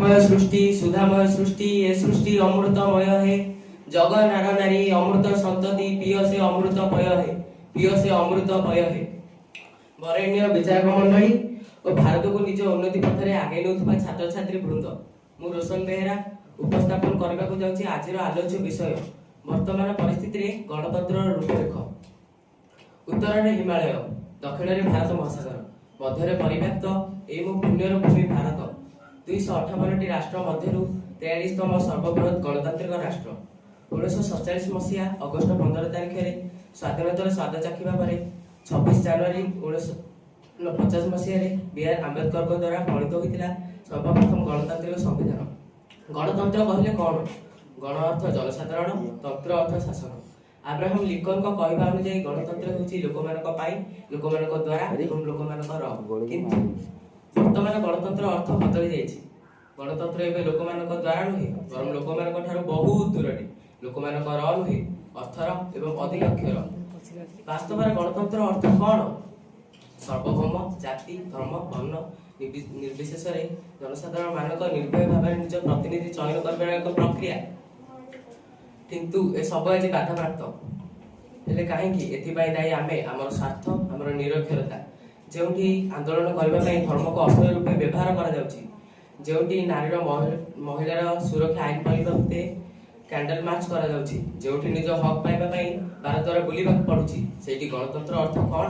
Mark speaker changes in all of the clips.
Speaker 1: मय सृष्टि सुधामय सृष्टि ये सृष्टि अमृतमय है। जग नार नारी अमृत संतति पिय से अमृत पय है, पिय से अमृत पय है। बरेण्य विचारक मंडली और भारत को निज उन्नति पथ में आगे नौथुवा छात्र छात्री वृंद मु रोशन बेहेरा उपस्थापन करने को जाउछि आजिर आलोच्य विषय वर्तमान परिस्थिति रे गणतंत्र रूपरेख। उत्तर में हिमालय, दक्षिण में भारत महासागर, मध्य परिव्याप्त एवं पुण्यर भूमि भारत 258 राष्ट्र मध्य 43तम सर्वबृहत गणतांत्रिक राष्ट्र। 1947 मसीहा अगस्ट 15 तारिख में स्वाधीनतार स्वाद चाखिबा परे 26 जनवरी 1950 मसीह बी.आर. आंबेडकर द्वारा प्रणीत होता सर्वप्रथम गणतांत्रिक संविधान। गणतंत्र कहले कौन? गण अर्थ जनसाधारण, तंत्र अर्थ शासन। अब्राहम लिंकन को कहवा अनुसार गणतंत्र होची लोकमानक पाई, लोकमानक द्वारा एवं लोकमानकर। किंतु वर्तमान गणतंत्र अर्थ बदली जाइछि। गणतंत्र एबे लोकमानक द्वारा नुहे बरम लोकमानक ठारू बहुत दूररे, लोकमानकर नुहे अर्थर एवं अधिलक्ष्यर। वास्तव में गणतंत्र अर्थ कौन? सर्वभौम जाति धर्म वर्ण निर्विशेष जनसाधारण मानक निर्भय भाव निज प्रतिनिधि चयन करबार एक प्रक्रिया। किंतु ए सब आज बाधाप्राप्त हेले कहीं एथिपाई दायी आमे आमर स्वार्थ आमर निरक्षरता। जोठी आंदोलन करने धर्म को अश्लील रूपे व्यवहार करा जाउछि, जोठी नारीर महिलार सुरक्षा आईन परिवर्ते कैंडल मार्च करा जाउछि, जोठी निज हक पाइबा पई भारत द्वारा बुलिबा पडुछि, सेठी गणतंत्र अर्थ कोन?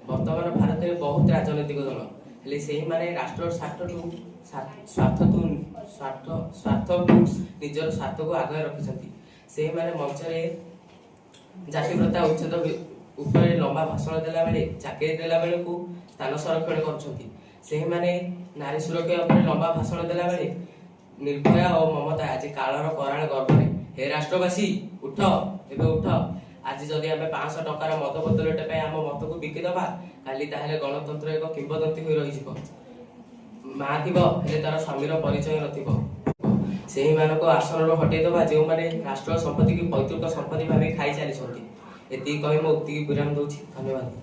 Speaker 1: वर्तमान भारत में बहुत राजनीतिक दल हेले सेही माने राष्ट्र स्वार्थ निजर स्वार्थ को आगे रखिछंती। सेही माने मंच रे जाति प्रथा उच्छेद ऊपर लंबा भाषण देला बेले चाकरी देला बेले को स्थान संरक्षण करछंती। सेही माने नारी सुरक्षा ऊपर लंबा भाषण देला बेले निर्भया और ममता आज कालर कराल गर्भरे हे राष्ट्रवासी उठ एबे उठ। आज जदि आमे 500 टकार मत बदलटे पे आम मत को बिकी दबा काली ताहेले गणतंत्र एक किंवदंती होई रही जिवो। मा थिबो हेले तार स्वामीर परिचय नथिबो। सेही मानको आसन रो हटे दबा जे माने राष्ट्र संपत्ति की पैतृक संपत्ति भाबे खाई चली छथि। एति कहि मो उक्ति विराम दउछि। धन्यवाद।